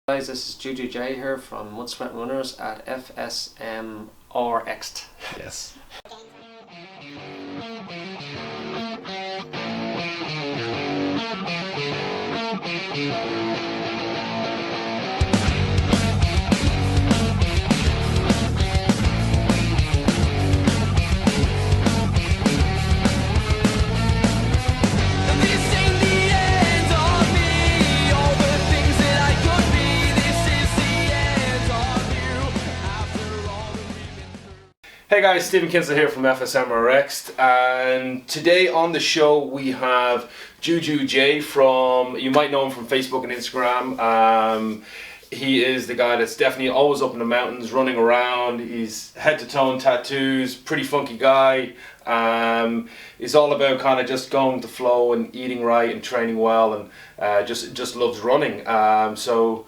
Guys, this is Juju J here from Mud Sweat Runners at FSMRX. Yes. Hey guys, Stephen Kinsler here from FSMRX, and today on the show we have Juju J from, you might know him from Facebook and Instagram. He is the guy that's definitely always up in the mountains, running around. He's head to toe in tattoos, pretty funky guy. He's all about kind of just going with the flow and eating right and training well, and just loves running. So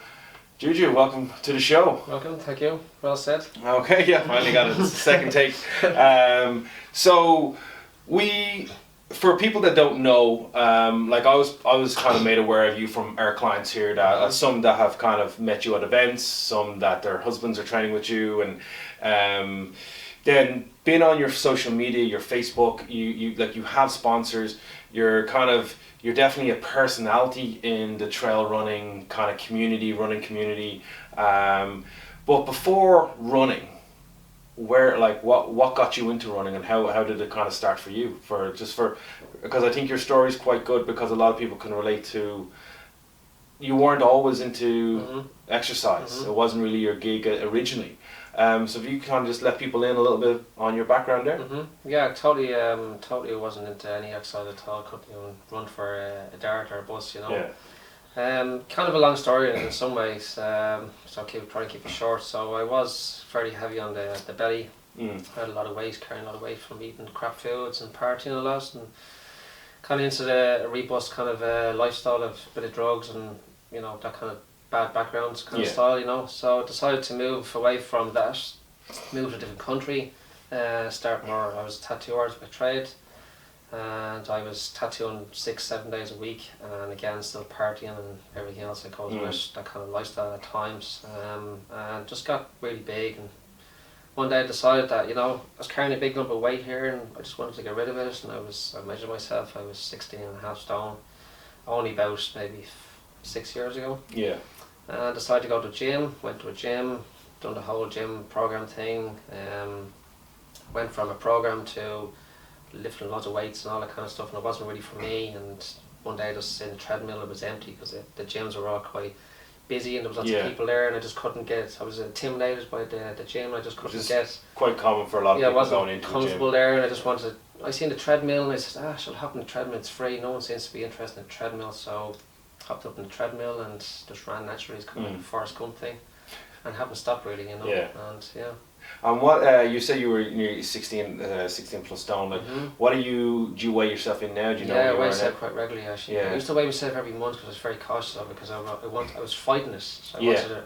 Juju, welcome to the show. Welcome, thank you. Well said. Okay, yeah, finally got a second take. So for people that don't know, like I was kind of made aware of you from our clients here, that some that have kind of met you at events, some that their husbands are training with you, and then being on your social media, your Facebook, you have sponsors. You're definitely a personality in the trail running kind of running community. But before running, what got you into running, and how did it kind of start for you? Because I think your story is quite good, because a lot of people can relate to. You weren't always into exercise. It wasn't really your gig originally. So if you kind of just let people in a little bit on your background there. Yeah, totally wasn't into any exercise at all. Couldn't even run for a dart or a bus, you know. Yeah. Kind of a long story in some ways, so I'll try to keep it short. So I was fairly heavy on the belly. I had a lot of weight, carrying a lot of weight from eating crap foods and partying a lot, and kind of into the rebus kind of lifestyle of a bit of drugs and, you know, that kind of bad background kind of style, you know. So I decided to move away from that, move to a different country, start more. I was a tattoo artist by trade, and I was tattooing 6-7 days a week, and again still partying and everything else that goes with that kind of lifestyle at times, and just got really big. And one day I decided that, you know, I was carrying a big lump of weight here and I just wanted to get rid of it. And I measured myself, I was 16.5 stone, only about maybe 6 years ago. Yeah. And I decided to go to the gym, went to a gym, done the whole gym program thing, went from a program to lifting lots of weights and all that kind of stuff, and it wasn't really for me. And one day just in the treadmill, it was empty because the gyms were all quite busy and there was lots of people there, and I just couldn't get, I was intimidated by the gym. I just couldn't get. Quite common for a lot of people going into the gym. Comfortable there, and I just wanted, I seen the treadmill and I said, shall hop on the treadmill, it's free, no one seems to be interested in the treadmill. So hopped up in the treadmill and just ran naturally. It's kind of like a Forrest Gump thing, and haven't stopped really, you know. Yeah. And yeah. And what you said you were nearly 16 plus stone. Like, what do you weigh yourself in now? Do you know? Yeah, I weigh myself quite regularly actually. Yeah. I used to weigh myself every month because I was very cautious of it, because I was fighting it. So I wanted to.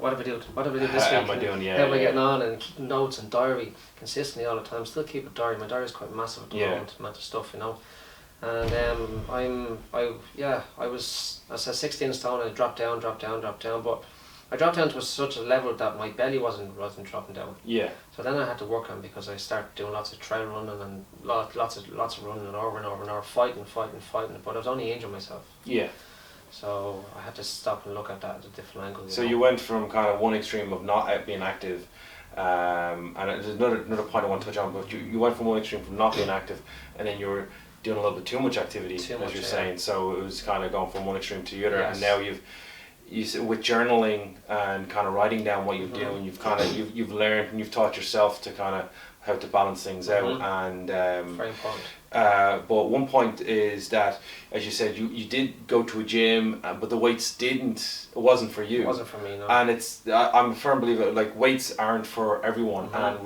What have I do? What have I do this week? How am I doing? Yeah. How am I getting on? And keeping notes and diary consistently all the time. Still keep a diary. My diary is quite massive at the moment, amount of stuff, you know. And I was 16 stone. I dropped down, but I dropped down to such a level that my belly wasn't dropping down. Yeah. So then I had to work on, because I started doing lots of trail running and lots of running and over and over, fighting. But I was only injuring myself. Yeah. So I had to stop and look at that at a different angle. So you went from kind of one extreme of not being active, and there's another point I want to touch on. But you went from one extreme from not being active, and then you were doing a little bit too much activity, as you're saying. So it was kind of going from one extreme to the other, and now you with journaling and kind of writing down what you're doing, you've learned and you've taught yourself to kind of how to balance things out. And very important. But one point is that, as you said, you did go to a gym, but the weights it wasn't for you. It wasn't for me, no. And I'm a firm believer, like, weights aren't for everyone, and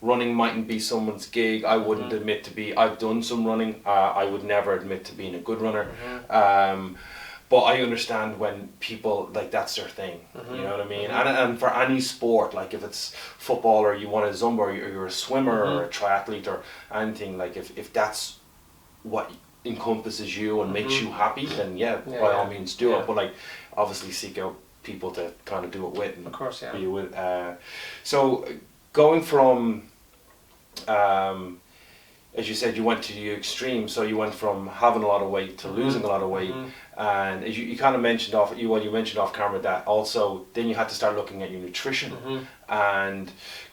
running mightn't be someone's gig. I wouldn't admit to be. I've done some running. I would never admit to being a good runner. But I understand when people, like, that's their thing, you know what I mean? And for any sport, like if it's football or you want to zumba or you're a swimmer or a triathlete or anything, like if that's what encompasses you and makes you happy, then by all means do it. But like, obviously seek out people to kind of do it with. And of course, yeah. be with. So going from, as you said, you went to the extreme. So you went from having a lot of weight to losing a lot of weight, and as you kind of mentioned you mentioned off camera that also then you had to start looking at your nutrition, and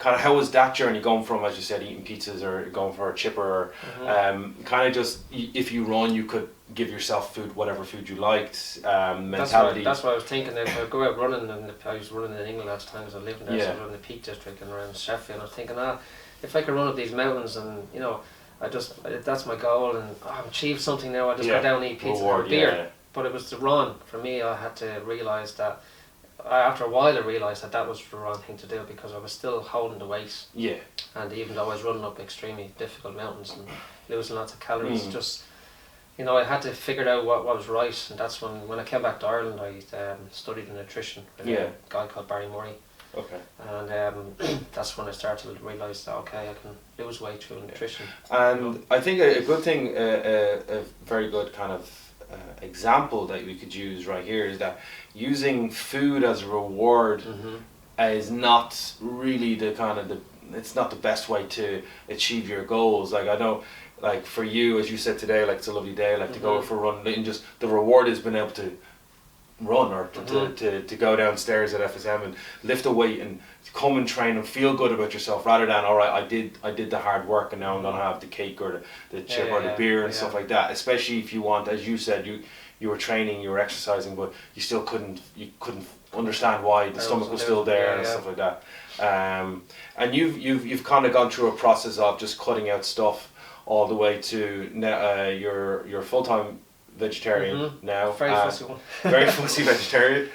kind of how was that journey going from, as you said, eating pizzas or going for a chipper, or kind of just if you run you could give yourself food, whatever food you liked, mentality. That's what I was thinking. If I go out running, and I was running in England at the time because I lived there, so I was running the Peak District and around Sheffield. I was thinking, if I could run up these mountains, and that's my goal, and I've achieved something now. I just go down and eat pizza and beer. Yeah. But it was the run for me. I had to realise that. After a while, I realised that was the wrong thing to do because I was still holding the weight. Yeah. And even though I was running up extremely difficult mountains and losing lots of calories, just. I had to figure out what was right, and that's when I came back to Ireland, I studied nutrition with a guy called Barry Murray. Okay. And that's when I started to realise that, okay, I can lose weight through nutrition. And I think a good thing, a very good kind of example that we could use right here is that using food as a reward is not really it's not the best way to achieve your goals. Like I know, like for you, as you said today, like it's a lovely day, like to go for a run, and just the reward is being able to run or to go downstairs at FSM and lift a weight and come and train and feel good about yourself, rather than, all right, I did the hard work and now I'm gonna have the cake or the chip or the beer and stuff like that. Especially if you want, as you said, you were training, you were exercising, but you still couldn't understand why the stomach was still there and stuff like that. And you've kind of gone through a process of just cutting out stuff all the way to you're full-time vegetarian now. Very fussy one. Very fussy vegetarian.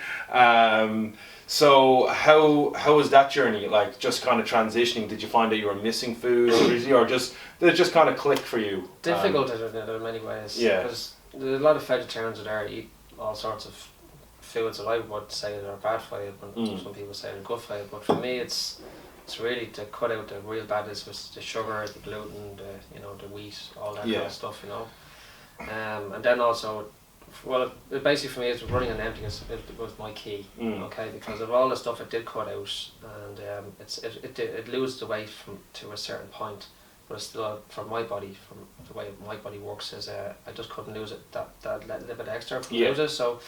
So how was that journey? Like just kind of transitioning, did you find that you were missing food or just did it just kind of click for you? Difficult in many ways. Yeah. Because there's a lot of vegetarians out there eat all sorts of foods that I would say that are bad for you, but some people say they're good for you. But for me, it's really to cut out the real bad is the sugar, the gluten, the wheat, all that kind of stuff, and then also, well, basically for me, it's running on empty. It was my key, okay, because of all the stuff it did cut out, and it loses the weight to a certain point, but it's still for my body, from the way my body works, is I just couldn't lose it that little bit extra from lose it. So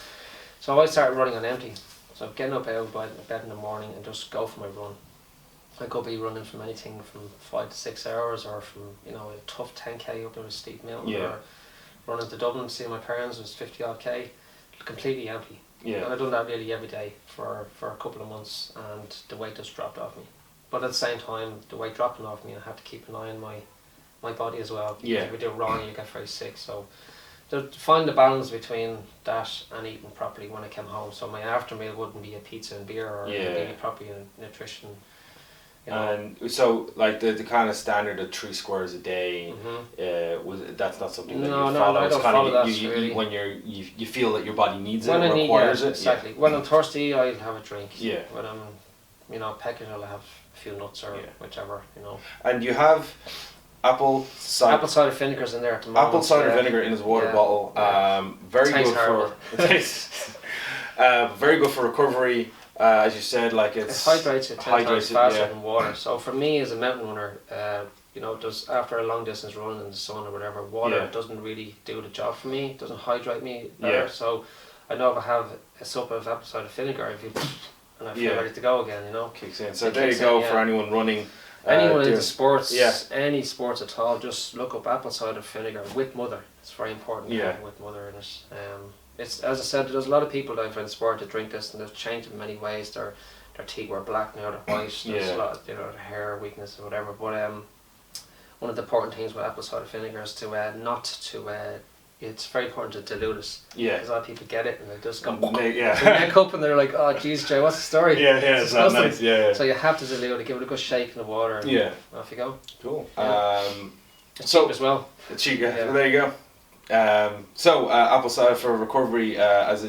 I started running on empty. So getting up out of bed in the morning and just go for my run. I could be running from anything from 5 to 6 hours, or from a tough 10k up in a steep mountain, or running to Dublin to see my parents was 50 odd k, completely empty. And I've done that really every day for a couple of months, and the weight just dropped off me. But at the same time, the weight dropping off me, I had to keep an eye on my body as well. If we do it wrong, you get very sick. So to find the balance between that and eating properly when I came home. So my after meal wouldn't be a pizza and beer, or eating properly in nutrition. And so, like the kind of standard of 3 squares a day, that's not something that you follow. No, I don't follow that. You eat when you feel that your body needs it, or requires it. Exactly. When I'm thirsty, I'll have a drink. When I'm pecking, I'll have a few nuts or whichever. And you have apple cider vinegar's in there at the moment. Apple cider vinegar in his water bottle. Very good very good for recovery. As you said, like it hydrates you 10 times faster than water. So for me as a mountain runner, just after a long distance run in the sun or whatever, water doesn't really do the job for me. It doesn't hydrate me better. So I know if I have a sup of apple cider vinegar, and I feel ready to go again. Kicks in. So there you go for anyone running. Anyone into sports, any sports at all, just look up apple cider vinegar with mother. It's very important. With mother in it. It's, as I said, there's a lot of people that have been sport to drink this, and they've changed in many ways. Their teeth were black, now they're white. There's a lot of hair weakness or whatever. But one of the important things with apple cider vinegar is it's very important to dilute it. Because a lot of people get it and they just go neck up and they're like, oh geez, Jay, what's the story? It's not nice. So you have to dilute it, give it a good shake in the water, and off you go. Cool. It's cheap as well. It's cheap, there you go. So apple cider for recovery, as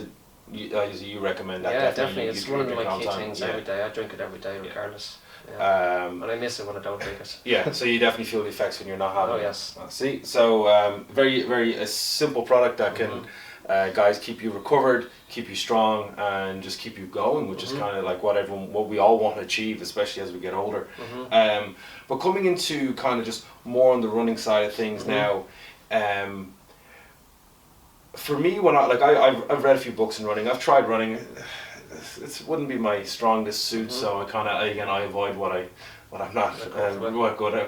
you recommend that? Definitely. It's one of my key things every day. I drink it every day regardless. And I miss it when I don't drink it. So you definitely feel the effects when you're not having it. Oh yes. See, so very very a simple product that can guys keep you recovered, keep you strong, and just keep you going, which is kind of like what we all want to achieve, especially as we get older. But coming into kind of just more on the running side of things now, for me, when I've read a few books in running, I've tried running. It wouldn't be my strongest suit, so I kind of I avoid what I'm not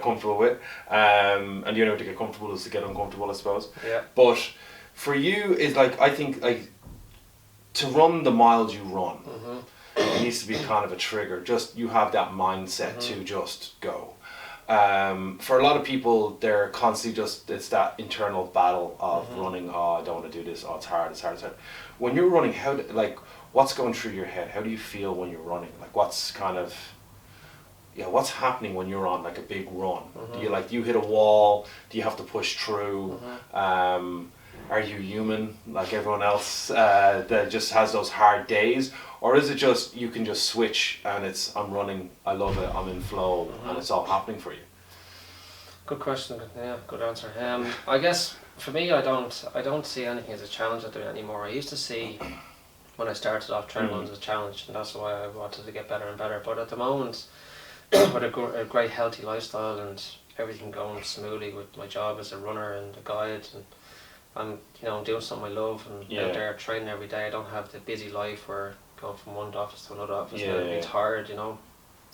comfortable with. And the only way to get comfortable is to get uncomfortable, I suppose. Yeah. But for you, it's like, I think, like, to run the miles you run, it needs to be kind of a trigger. Just you have that mindset to just go. For a lot of people, they're constantly it's that internal battle of running. Oh, I don't want to do this. Oh, it's hard. When you're running, what's going through your head? How do you feel when you're running? Like, what's happening when you're on like a big run? Do you hit a wall? Do you have to push through? Are you human like everyone else that just has those hard days? Or is it just you can just switch and I'm running, I love it, I'm in flow, and it's all happening for you? Good question. Yeah, good answer. I guess for me, I don't see anything as a challenge I do anymore. I used to see when I started off training runs as a challenge, and that's why I wanted to get better and better. But at the moment, with a great healthy lifestyle and everything going smoothly with my job as a runner and a guide, and I'm doing something I love and out there training every day. I don't have the busy life where going from one office to another office and I'd be tired,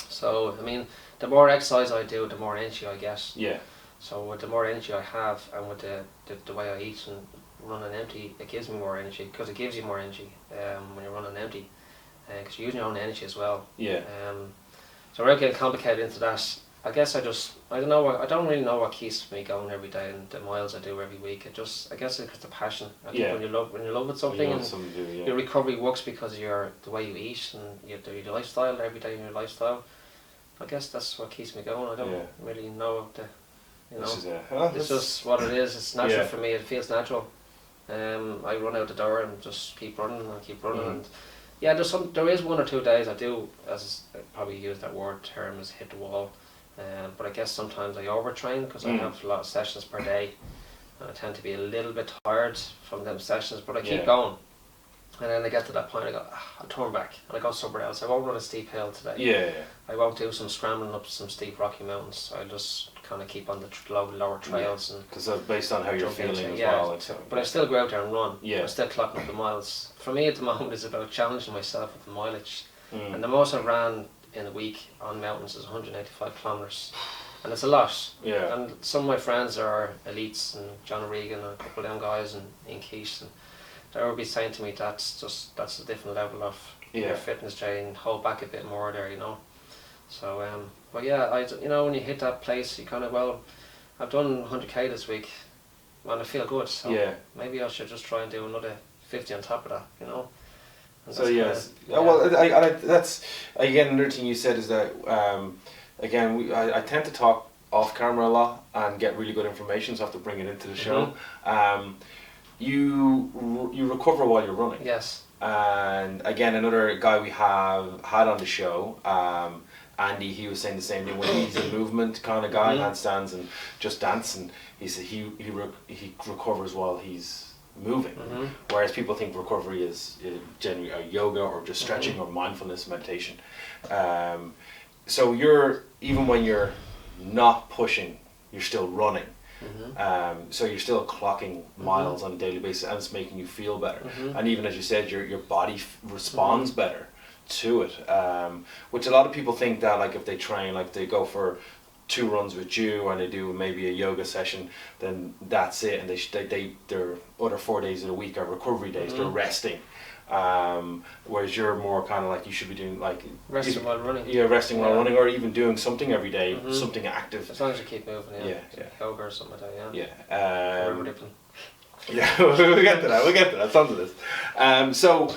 So I mean, the more exercise I do, the more energy I get. Yeah. So with the more energy I have, and with the way I eat and running empty, it gives me more energy, because it gives you more energy when you're running empty, because you're using your own energy as well. Yeah. So without getting complicated into that, I guess I don't really know what keeps me going every day and the miles I do every week. I guess it's the passion. I think when you love with something, your recovery works because of the way you eat and your lifestyle every day in your lifestyle. I guess that's what keeps me going. I don't really know it's just what it is. It's natural for me. It feels natural. I run out the door and just keep running and there is 1 or 2 days I do, as I probably use that term, is hit the wall. But I guess sometimes I overtrain because I have a lot of sessions per day, and I tend to be a little bit tired from them sessions, but I keep going. And then I get to that point, I go, I'll turn back and I go somewhere else. I won't run a steep hill today. I won't do some scrambling up some steep rocky mountains. I'll just kind of keep on the lower trails. Because based on how you're feeling as well. But I still go out there and run. I'm still clocking up the miles. For me at the moment, it's about challenging myself with the mileage. And the most I ran in a week on mountains is 185 kilometres, and it's a lot. And some of my friends are elites, and John O'Regan and a couple of them guys and Ian Keith, and they would be saying to me that's a different level of your fitness, Jay, and hold back a bit more there, So but when you hit that place, you kind of, I've done 100k this week and I feel good, so maybe I should just try and do another 50 on top of that, So yes, that's again another thing you said is that I tend to talk off camera a lot and get really good information, so I have to bring it into the show. You recover while you're running. Yes. And again, another guy we had on the show, Andy, he was saying the same thing. When he's a movement kind of guy, handstands and just dancing, he said he recovers while he's moving, whereas people think recovery is generally yoga or just stretching or mindfulness meditation. So even when you're not pushing, you're still running. So you're still clocking miles on a daily basis, and it's making you feel better. And even as you said, your body responds better to it, which a lot of people think that, like, if they train, like they go for 2 runs with you and they do maybe a yoga session, then that's it, and their other 4 days of the week are recovery days. They're resting, whereas you're more kind of like, you should be doing like resting while running. Resting while running, or even doing something every day, something active, as long as you keep moving. Yoga or something like that. We'll get to that. It's onto this. So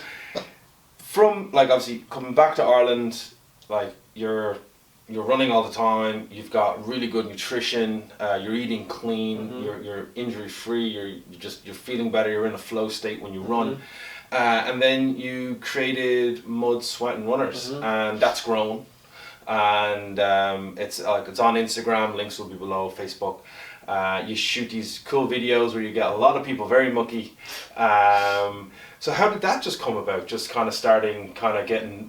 from, like, obviously coming back to Ireland, like, you're running all the time, you've got really good nutrition, you're eating clean, you're injury free, you're feeling better, you're in a flow state when you run. And then you created Mud, Sweat and Runners, and that's grown. And it's on Instagram, links will be below, Facebook. You shoot these cool videos where you get a lot of people very mucky. So how did that just come about? Just kind of starting, kind of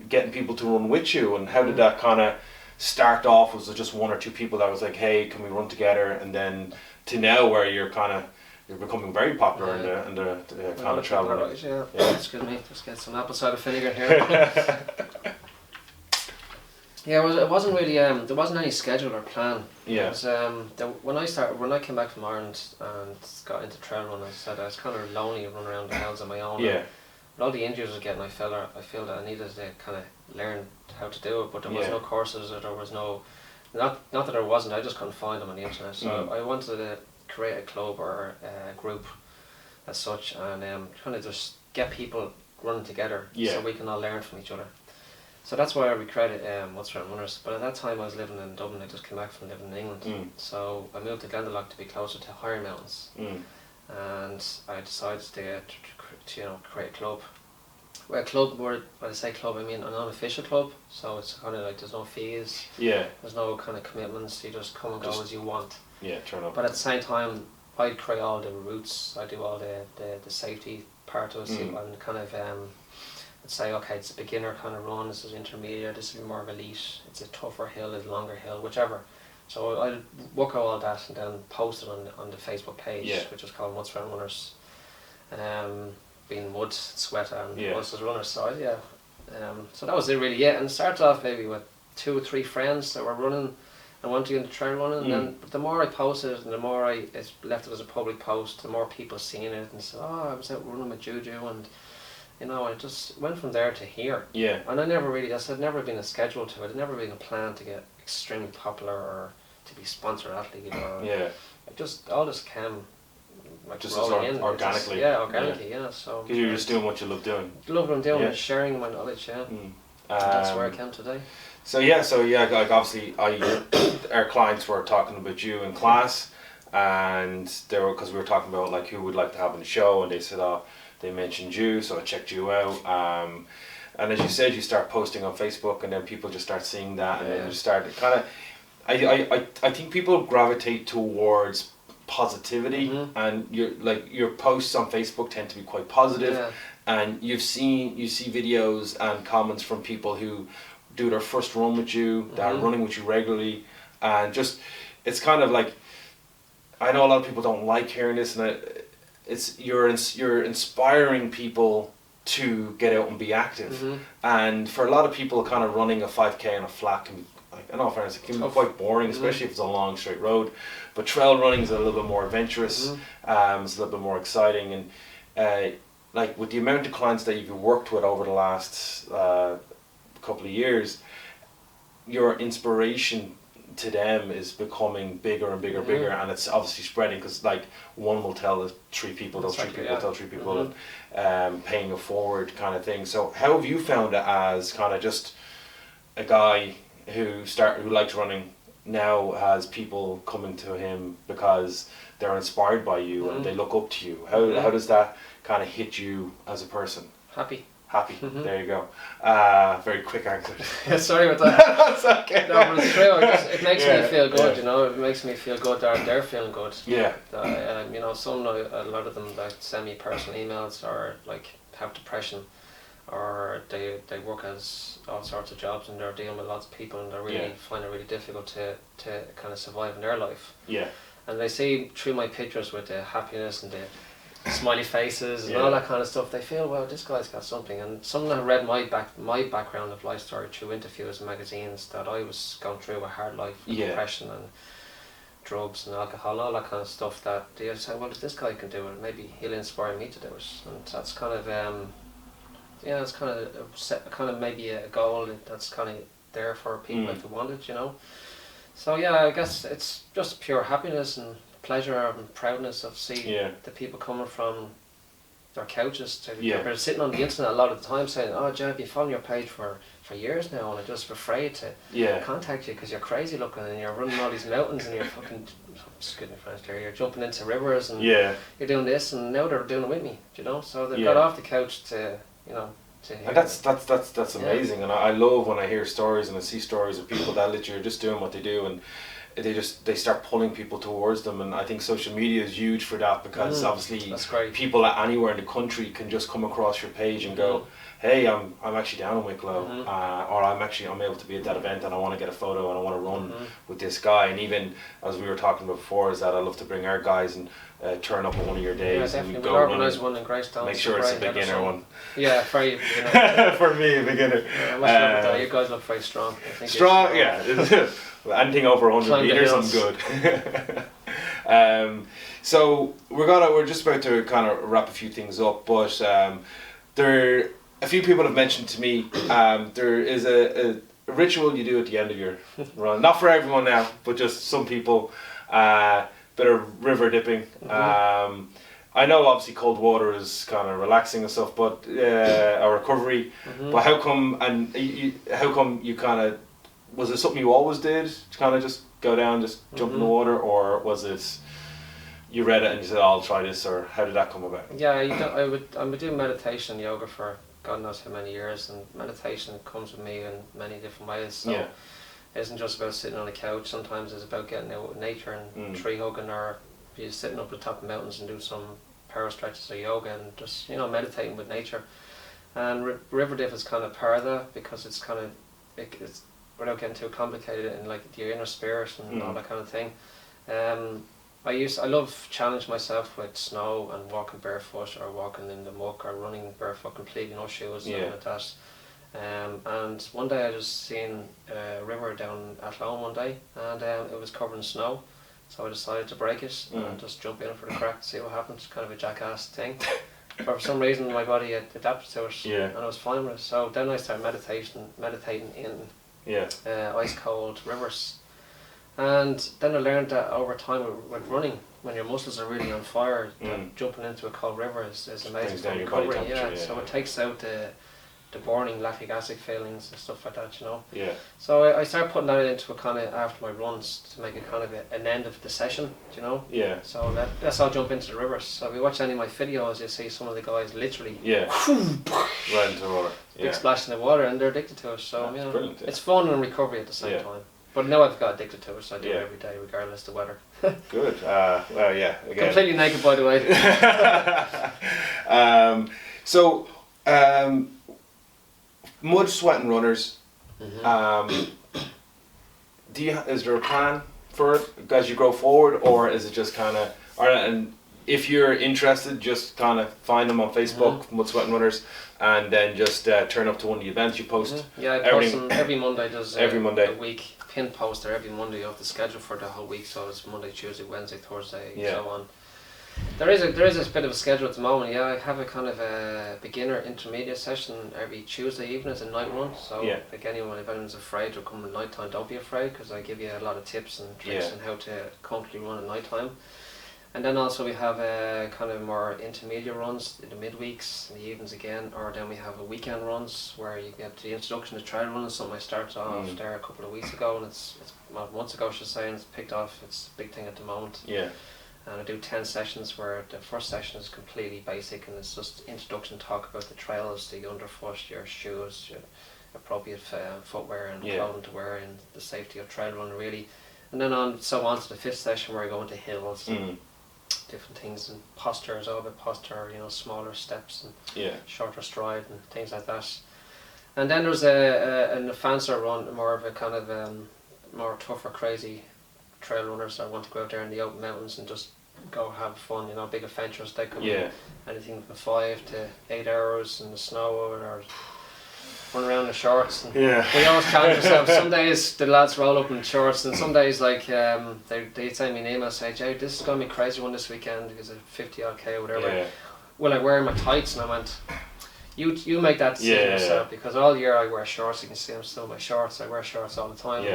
getting people to run with you, and how did that kind of start off? Was it just one or two people that was like, hey, can we run together? And then to now where you're becoming very popular in the kind of travel running. Right, yeah. Excuse me, just get some apple cider vinegar here. Yeah, it wasn't really there wasn't any schedule or plan. Yeah. It was, when I came back from Ireland and got into trail running, I said I was kind of lonely running around the hills on my own. Yeah. With all the injuries I was getting, I feel that I needed to kind of learn how to do it, but there was no courses, or there was no, not that there wasn't, I just couldn't find them on the internet. So I wanted to create a club or a group as such, and kind of just get people running together so we can all learn from each other. So that's why we created What's Around Runners. But at that time I was living in Dublin. I just came back from living in England. So I moved to Glendalough to be closer to higher mountains. And I decided to create a club. Well, a club, when I say club, I mean an unofficial club. So it's kind of like there's no fees. Yeah. There's no kind of commitments. You just come and go as you want. Yeah, turn up. But at the same time, I create all the routes. I do all the safety part of it, and kind of say, okay, it's a beginner kind of run, this is intermediate, this is more of elite, it's a tougher hill, it's a longer hill, whichever. So I'll work out all that and then post it on the Facebook page, which is called What's Around Runners. Being mud, sweat and us as runners, so so that was it really, and it started off maybe with 2 or 3 friends that were running and wanted to get into trail running, and then the more I posted it and the more I left it as a public post, the more people seeing it and said, oh, I was out running with Juju, and I just went from there to here. Yeah. And I never really, never been a schedule to it. I'd never been a plan to get extremely popular or to be sponsored athlete or. Yeah. It just all this came like just organically. Organically. So. Because you're just doing what you love doing. Love what I'm doing, and sharing my knowledge. Yeah. That's where I came today. So like obviously, our clients were talking about you in class, and because we were talking about like who would like to have on the show, and they said, they mentioned you, so I checked you out. And as you said, you start posting on Facebook, and then people just start seeing that, and then you start kind of. I think people gravitate towards positivity, and your posts on Facebook tend to be quite positive, and you see videos and comments from people who do their first run with you, that are running with you regularly, and just it's kind of like, I know a lot of people don't like hearing this, and you're inspiring people to get out and be active, and for a lot of people, kind of running a 5K on a flat can be, like, in all fairness, it can be quite boring, especially if it's a long straight road. But trail running is a little bit more adventurous. It's a little bit more exciting, and like with the amount of clients that you've worked with over the last couple of years, your inspiration to them is becoming bigger and bigger, and it's obviously spreading, because like one will tell 3 people, those 3 people will tell 3 people, and paying it forward kind of thing. So how have you found it as kind of just a guy who likes running, now has people coming to him because they're inspired by you and they look up to you? How does that kind of hit you as a person? Happy. There you go. Very quick answer. Sorry about that. That's okay. No, but it's true. It makes me feel good. It makes me feel good that they're feeling good. Yeah. A lot of them like send me personal emails, or like have depression, or they work as all sorts of jobs and they're dealing with lots of people, and they really find it really difficult to kind of survive in their life. Yeah. And they see through my pictures with the happiness and the smiley faces and all that kind of stuff, they feel, well, this guy's got something. And some have read my background of life story through interviews and magazines, that I was going through a hard life, depression and drugs and alcohol, all that kind of stuff, that they say, well, if this guy can do it, maybe he'll inspire me to do it. And that's kind of it's kind of maybe a goal that's kind of there for people if they want it, So I guess it's just pure happiness and pleasure and proudness of seeing the people coming from their couches. They're sitting on the internet a lot of the time saying, oh, Jen, I've been following your page for years now, and I'm just afraid to contact you because you're crazy looking and you're running all these mountains and you're fucking, excuse me French there, you're jumping into rivers and you're doing this, and now they're doing it with me, so they've got off the couch to and that's amazing. And I love when I hear stories and I see stories of people that literally are just doing what they do, and they start pulling people towards them, and I think social media is huge for that, because obviously that's great. people anywhere in the country can just come across your page and go, hey, I'm actually down in Wicklow, or I'm able to be at that event, and I want to get a photo, and I want to run with this guy. And even as we were talking about before, is that I love to bring our guys and turn up on one of your days and go we'll organise one in Greystone. Make sure it's a beginner one. Yeah, for you, beginner. For me, a beginner. Yeah, you guys look very strong. I think strong, yeah. Anything over 100 meters, I'm good. So we're just about to kind of wrap a few things up, but a few people have mentioned to me there is a ritual you do at the end of your run. Not for everyone now, but just some people. Bit of river dipping. I know obviously cold water is kind of relaxing and stuff, but a recovery. But how come you kind of, was it something you always did to kind of just go down, just jump in the water, or was it you read it and you said, I'll try this, or how did that come about? Yeah, I would do meditation and yoga for God knows how many years, and meditation comes with me in many different ways. So it isn't just about sitting on a couch. Sometimes it's about getting out with nature and tree hugging, or just sitting up at the top of mountains and do some power stretches or yoga and just meditating with nature. And river dip is kind of part of that, because it's kind of it's without getting too complicated, and like your inner spirit and all that kind of thing. I love challenging myself with snow and walking barefoot, or walking in the muck, or running barefoot completely, no shoes, nothing like that. And one day I just seen a river down Athlone one day, and it was covered in snow, so I decided to break it and just jump in for the crack to see what happens. Kind of a jackass thing. But for some reason my body adapted to it, and I was fine with it. So then I started meditating in ice cold rivers. And then I learned that over time with running, when your muscles are really on fire, jumping into a cold river is amazing for recovery. So it takes out the burning lactic acid feelings and stuff like that, So I started putting that into a kind of after my runs to make it kind of an end of the session, So that's how I jump into the rivers. So if you watch any of my videos, you see some of the guys literally right into the water, big splash in the water, and they're addicted to it. So brilliant, it's fun and recovery at the same time. But now I've got addicted to it, so I do it every day, regardless of the weather. Good. Well, yeah. Again. Completely naked, by the way. Mud, sweat, and runners. Is there a plan for it as you grow forward, or is it just kind of? And if you're interested, just kind of find them on Facebook, Mud, Sweat, and Runners, and then just turn up to one of the events you post. Yeah, I post them every Monday. Every Monday. A week. Pin poster every Monday of the schedule for the whole week, so it's Monday, Tuesday, Wednesday, Thursday, and so on. There is a bit of a schedule at the moment. Yeah, I have a kind of a beginner intermediate session every Tuesday evening as a night run. So if anyone's afraid to come at night time, don't be afraid, because I give you a lot of tips and tricks on how to comfortably run at night time. And then also we have a kind of more intermediate runs in the midweeks, in the evenings again, or then we have a weekend runs where you get the introduction to trail running. Something I started off there a couple of weeks ago, and it's months ago I should say, and it's picked off. It's a big thing at the moment. And I do 10 sessions where the first session is completely basic, and it's just introduction, talk about the trails, the underfoot, your shoes, your appropriate footwear and clothing to wear, and the safety of trail running really. And then on to the fifth session where I go into hills. Different things, and posture is all about posture, smaller steps and shorter stride and things like that. And then there's an fancier run, more of a kind of more tougher, crazy trail runners that want to go out there in the open mountains and just go have fun, big adventures. They could be anything from 5 to 8 hours in the snow, or run around in shorts. And we always challenge ourselves. Some days the lads roll up in shorts, and some days like they send me an email, say, Jay, this is going to be a crazy one this weekend because of 50 odd K or whatever. Will I wear my tights? And I went, you make that decision yourself, because all year I wear shorts. You can see I'm still in my shorts. I wear shorts all the time.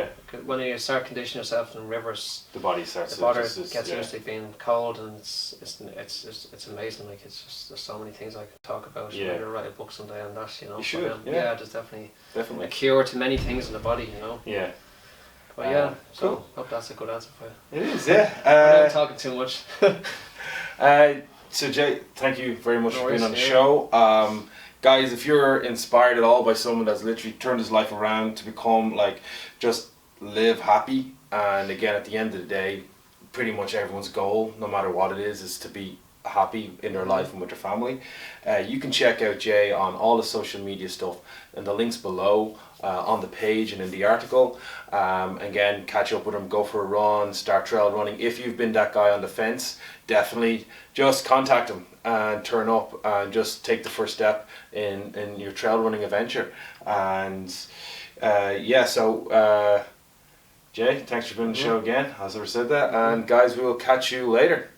When you start conditioning yourself in rivers, the body gets used to being cold, and it's amazing. Like there's so many things I can talk about. Maybe I'll write a book someday on that. You should. There's definitely a cure to many things in the body. But so hope that's a good answer for you. It is. I'm not talking too much. So Jay, thank you very much for being on the show. Guys, if you're inspired at all by someone that's literally turned his life around to become just live happy, And again, at the end of the day, pretty much everyone's goal, no matter what it is to be happy in their life and with their family. You can check out Jay on all the social media stuff and the links below on the page and in the article. Again, catch up with him, go for a run, start trail running. If you've been that guy on the fence, definitely just contact him and turn up and just take the first step in your trail running adventure. And Jay, thanks for being on the show again, as I said that. And guys, we will catch you later.